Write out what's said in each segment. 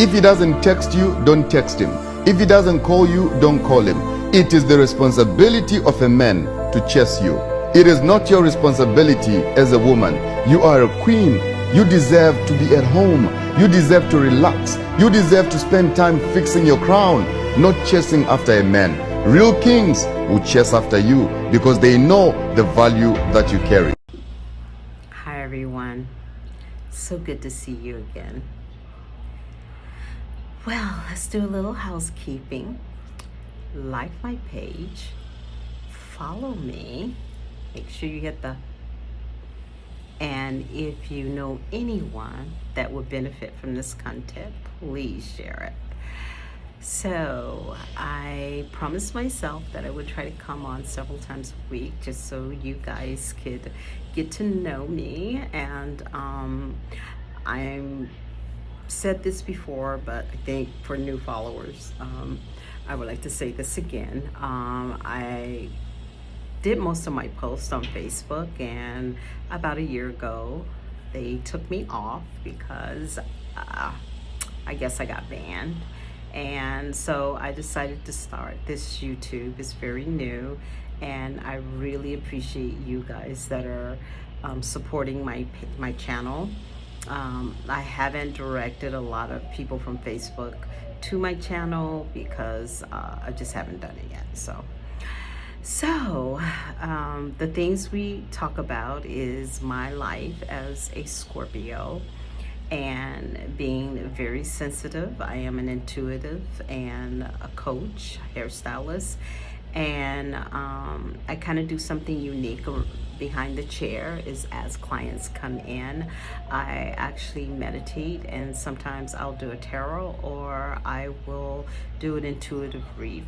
If he doesn't text you, don't text him. If he doesn't call you, don't call him. It is the responsibility of a man to chase you. It is not your responsibility as a woman. You are a queen. You deserve to be at home. You deserve to relax. You deserve to spend time fixing your crown, not chasing after a man. Real kings will chase after you because they know the value that you carry. Hi everyone. So good to see you again. Well, let's do a little housekeeping. Like my page, follow me, make sure you hit the, and if you know anyone that would benefit from this content, please share it. So I promised myself that I would try to come on several times a week just so you guys could get to know me. And I'm said this before, but I think for new followers, I would like to say this again. I did most of my posts on Facebook, and about a year ago they took me off because I guess I got banned. And so I decided to start this YouTube. It's very new, and I really appreciate you guys that are supporting my channel. I haven't directed a lot of people from Facebook to my channel because I just haven't done it yet. So the things we talk about is my life as a Scorpio and being very sensitive. I am an intuitive and a coach, hairstylist, and I kind of do something unique behind the chair. Is as clients come in, I actually meditate, and sometimes I'll do a tarot or I will do an intuitive read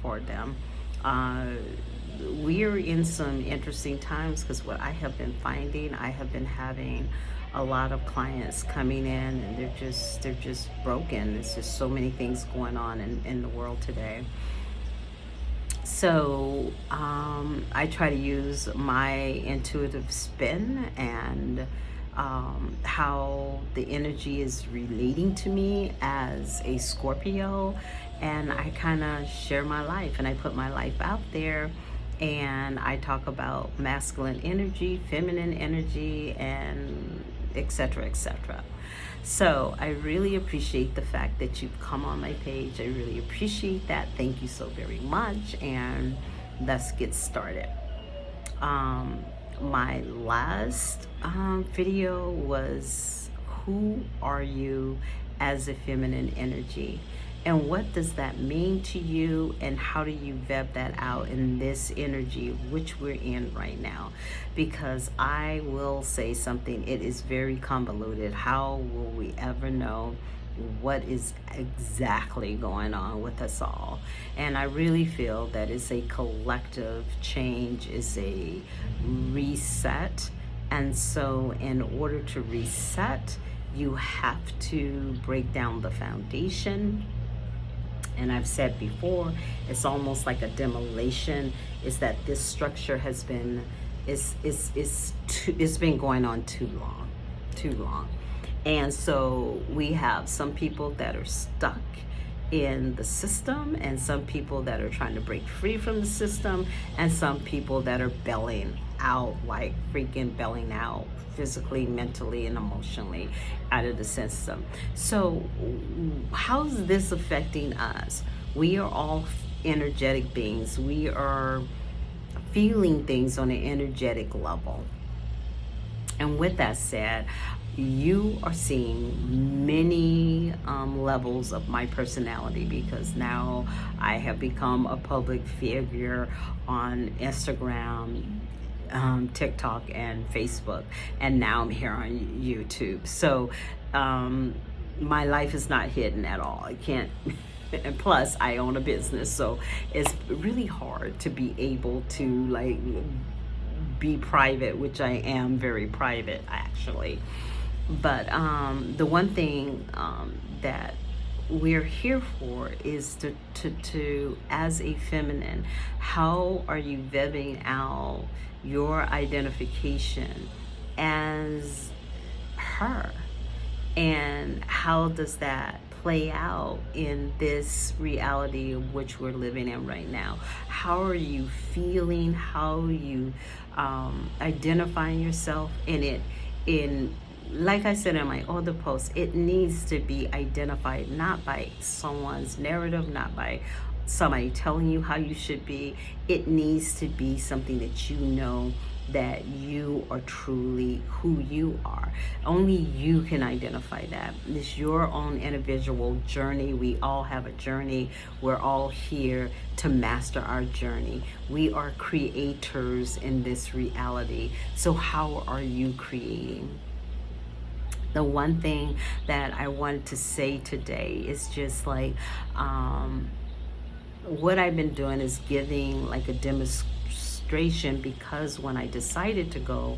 for them. We're in some interesting times because what I have been finding, I have been having a lot of clients coming in and they're just broken. There's just so many things going on in the world today. So I try to use my intuitive spin and how the energy is relating to me as a Scorpio, and I kind of share my life and I put my life out there, and I talk about masculine energy, feminine energy, and etc., etc. So I really appreciate the fact that you've come on my page. I really appreciate that. Thank you so very much, and let's get started. My last video was who are you as a feminine energy, and what does that mean to you, and how do you vet that out in this energy which we're in right now? Because I will say something, it is very convoluted. How will we ever know what is exactly going on with us all? And I really feel that it's a collective change, is a reset. And so in order to reset, you have to break down the foundation. And I've said before, it's almost like a demolition, is that this structure has been, it's been going on too long. And so we have some people that are stuck in the system, and some people that are trying to break free from the system, and some people that are belling out, like freaking belling out physically, mentally, and emotionally out of the system. So how's this affecting us? We are all energetic beings. We are feeling things on an energetic level. And with that said, you are seeing many levels of my personality, because now I have become a public figure on Instagram, TikTok, and Facebook, and now I'm here on YouTube. So my life is not hidden at all. I can't and plus I own a business, so it's really hard to be able to like be private, which I am very private actually. But the one thing that we're here for is to as a feminine, how are you vetting out your identification as her, and how does that play out in this reality of which we're living in right now? How are you feeling? How are you identifying yourself in it? Like I said in my other posts, it needs to be identified not by someone's narrative, not by somebody telling you how you should be. It needs to be something that you know that you are truly who you are. Only you can identify that. It's your own individual journey. We all have a journey. We're all here to master our journey. We are creators in this reality. So how are you creating? The one thing that I wanted to say today is just like, what I've been doing is giving like a demonstration, because when I decided to go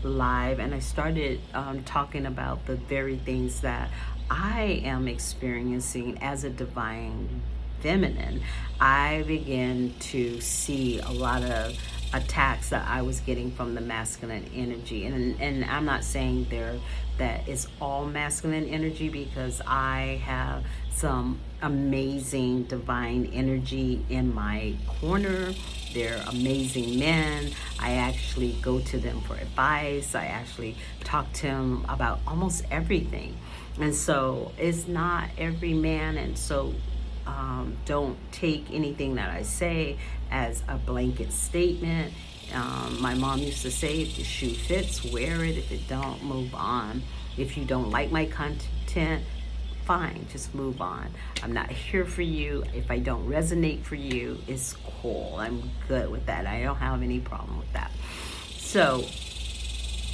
live and I started talking about the very things that I am experiencing as a divine feminine, I began to see a lot of attacks that I was getting from the masculine energy. And I'm not saying that it's all masculine energy, because I have some amazing divine energy in my corner. They're amazing men. I actually go to them for advice. I actually talk to them about almost everything. And so it's not every man. And so don't take anything that I say as a blanket statement. My mom used to say, if the shoe fits, wear it. If it don't, move on. If you don't like my content, fine, just move on. I'm not here for you. If I don't resonate for you, it's cool. I'm good with that. I don't have any problem with that. So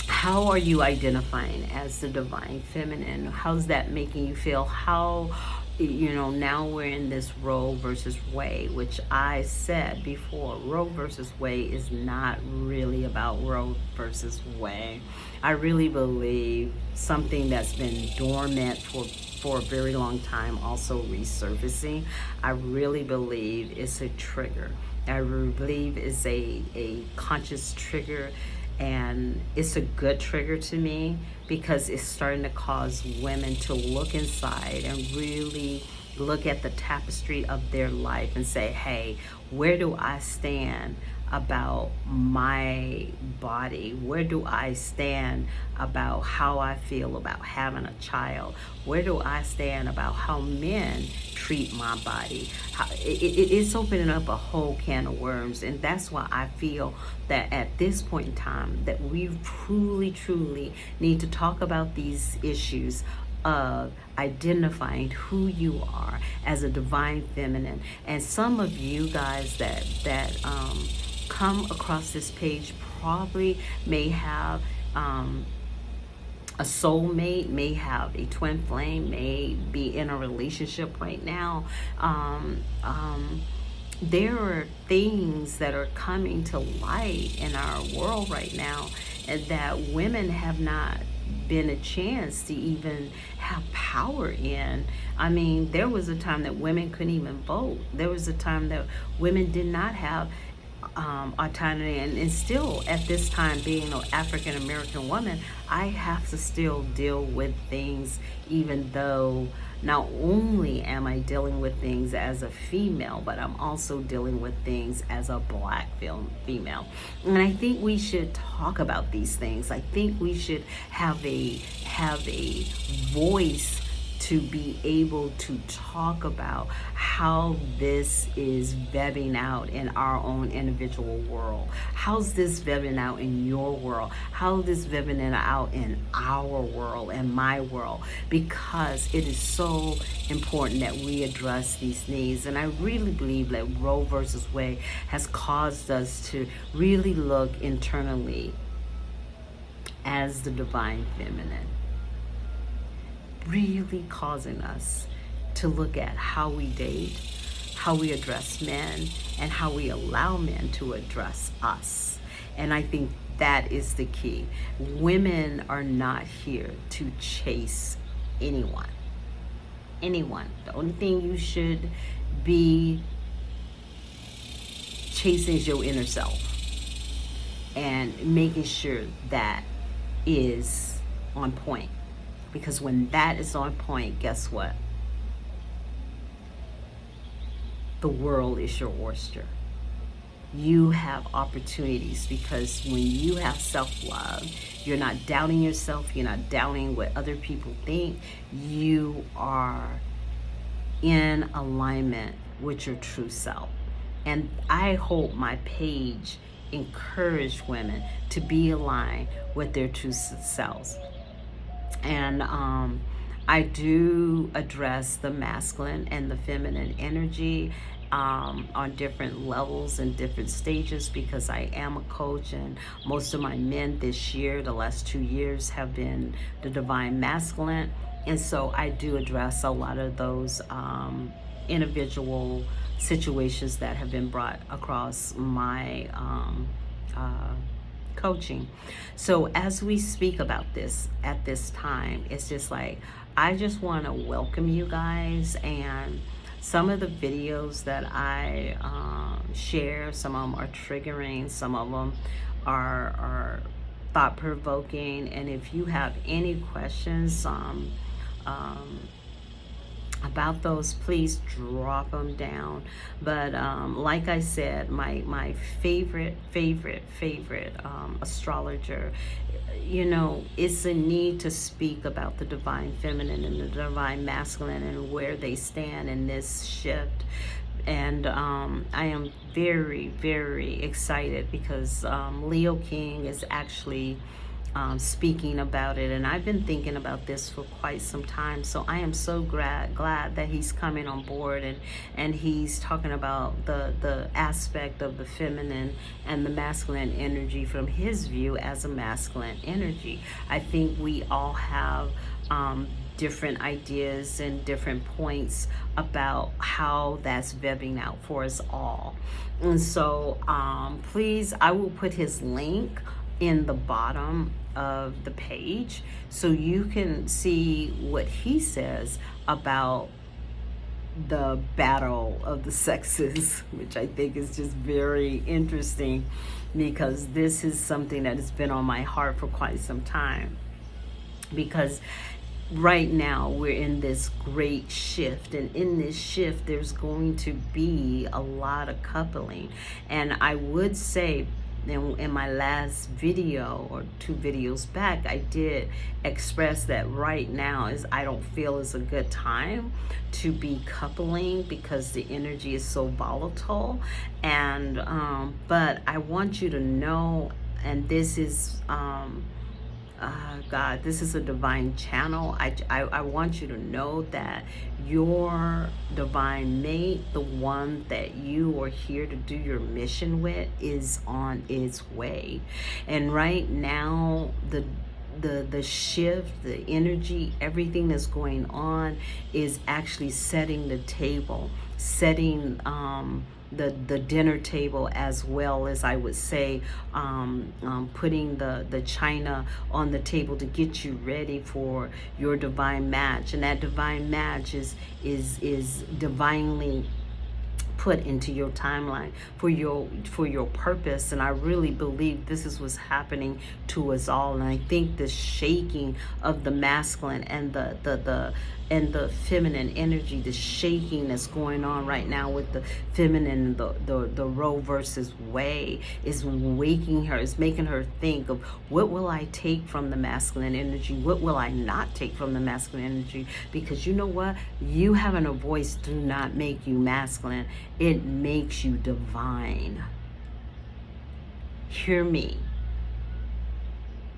how are you identifying as the divine feminine? How's that making you feel? How, now we're in this Roe versus Wade, which I said before, Roe versus Wade is not really about Roe versus Wade. I really believe something that's been dormant for a very long time also resurfacing. I really believe it's a trigger. I really believe it's a conscious trigger. And it's a good trigger to me, because it's starting to cause women to look inside and really look at the tapestry of their life and say, hey, where do I stand about my body? Where do I stand about how I feel about having a child? Where do I stand about how men treat my body? It's opening up a whole can of worms, and that's why I feel that at this point in time that we truly need to talk about these issues of identifying who you are as a divine feminine. And some of you guys that come across this page probably may have a soulmate, may have a twin flame, may be in a relationship right now. There are things that are coming to light in our world right now, and that women have not been a chance to even have power in. I mean, there was a time that women couldn't even vote. There was a time that women did not have autonomy, and still at this time, being an African American woman, I have to still deal with things, even though not only am I dealing with things as a female, but I'm also dealing with things as a black female. And I think we should talk about these things. I think we should have a voice to be able to talk about how this is vebbing out in our own individual world. How's this vebbing out in your world? How is this vebbing out in our world and my world? Because it is so important that we address these needs. And I really believe that Roe versus Wade has caused us to really look internally as the divine feminine. Really causing us to look at how we date, how we address men, and how we allow men to address us. And I think that is the key. Women are not here to chase anyone. The only thing you should be chasing is your inner self, and making sure that is on point. Because when that is on point, guess what? the world is your oyster. You have opportunities because when you have self-love, you're not doubting yourself, you're not doubting what other people think. You are in alignment with your true self. And I hope my page encourage women to be aligned with their true selves. And I do address the masculine and the feminine energy on different levels and different stages, because I am a coach, and most of my men this year, the last 2 years, have been the divine masculine. And so I do address a lot of those individual situations that have been brought across my coaching. So as we speak about this at this time, it's just like, I just want to welcome you guys. And some of the videos that I share, some of them are triggering, some of them are thought-provoking. And if you have any questions about those, please drop them down. But like I said, my favorite astrologer, you know, it's a need to speak about the divine feminine and the divine masculine and where they stand in this shift. And I am very excited because Leo King is actually speaking about it, and I've been thinking about this for quite some time. So I am so glad that he's coming on board, and he's talking about the aspect of the feminine and the masculine energy from his view as a masculine energy. I think we all have different ideas and different points about how that's vebbing out for us all. And so please, I will put his link in the bottom of the page so you can see what he says about the battle of the sexes, which I think is just very interesting, because this is something that has been on my heart for quite some time. Because right now we're in this great shift, and in this shift there's going to be a lot of coupling. And I would say in my last video or 2 videos back, I did express that right now I don't feel is a good time to be coupling because the energy is so volatile. And but I want you to know, and this is God, this is a divine channel. I want you to know that your divine mate, the one that you are here to do your mission with, is on its way. And right now, the shift, the energy, everything that's going on is actually setting the table, setting the dinner table, as well as, I would say, putting the china on the table to get you ready for your divine match. And that divine match is divinely put into your timeline for your purpose. And I really believe this is what's happening to us all. And I think the shaking of the masculine and the feminine energy, the shaking that's going on right now with the feminine, the Roe versus Wade, is waking her, is making her think of, what will I take from the masculine energy? What will I not take from the masculine energy? Because you know what? You having a voice do not make you masculine. It makes you divine. Hear me.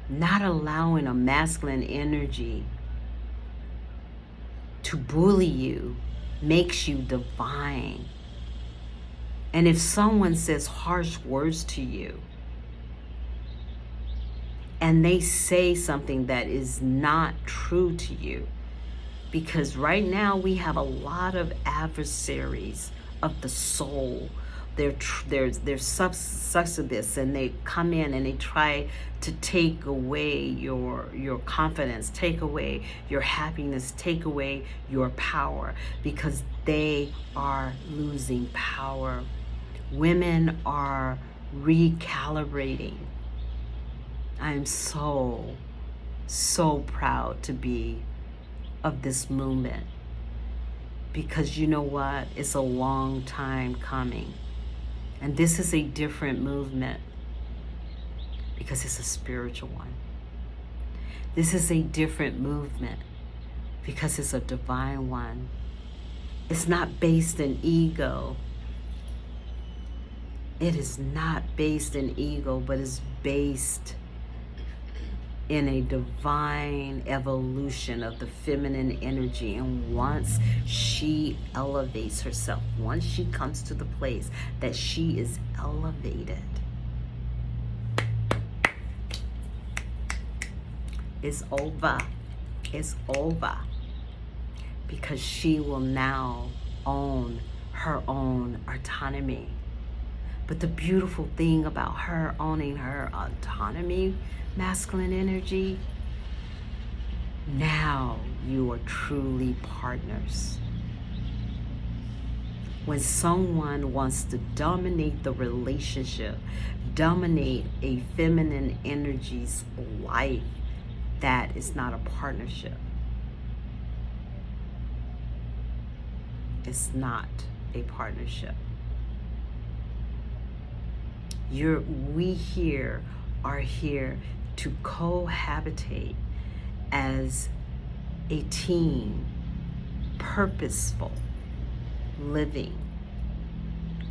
Not allowing a masculine energy to bully you makes you divine. And if someone says harsh words to you, and they say something that is not true to you, because right now we have a lot of adversaries of the soul. They're succubus, and they come in and they try to take away your confidence, take away your happiness, take away your power, because they are losing power. Women are recalibrating. I'm so proud to be of this movement. because you know what? It's a long time coming. And this is a different movement because it's a spiritual one. This is a different movement because it's a divine one. It's not based in ego. It is not based in ego, but it's based in a divine evolution of the feminine energy. And once she elevates herself, once she comes to the place that she is elevated, it's over. It's over. Because she will now own her own autonomy. But the beautiful thing about her owning her autonomy, masculine energy, now you are truly partners. When someone wants to dominate the relationship, dominate a feminine energy's life, that is not a partnership. It's not a partnership. We here are here to cohabitate as a team, purposeful living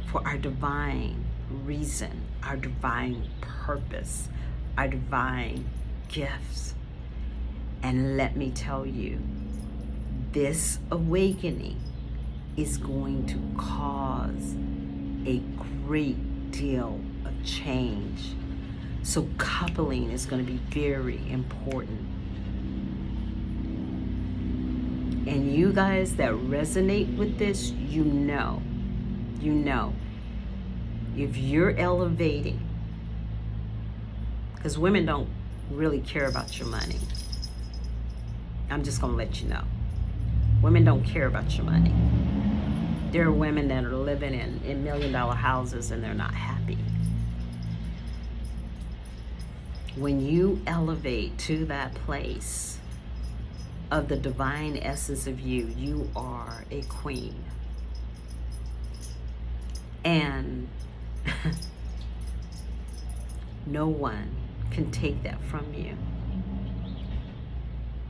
for our divine reason, our divine purpose, our divine gifts. And let me tell you, this awakening is going to cause a great deal of change. So coupling is going to be very important. And you guys that resonate with this, you know, if you're elevating, because women don't really care about your money. I'm just going to let you know. Women don't care about your money. There are women that are living in $1 million houses and they're not happy. When you elevate to that place of the divine essence of you, you are a queen. And no one can take that from you,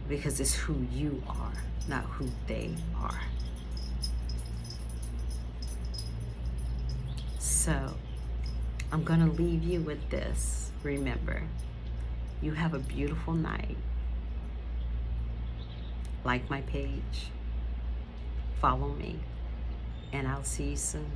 because it's who you are, not who they are. So I'm going to leave you with this. Remember, you have a beautiful night. Like my page, follow me, and I'll see you soon.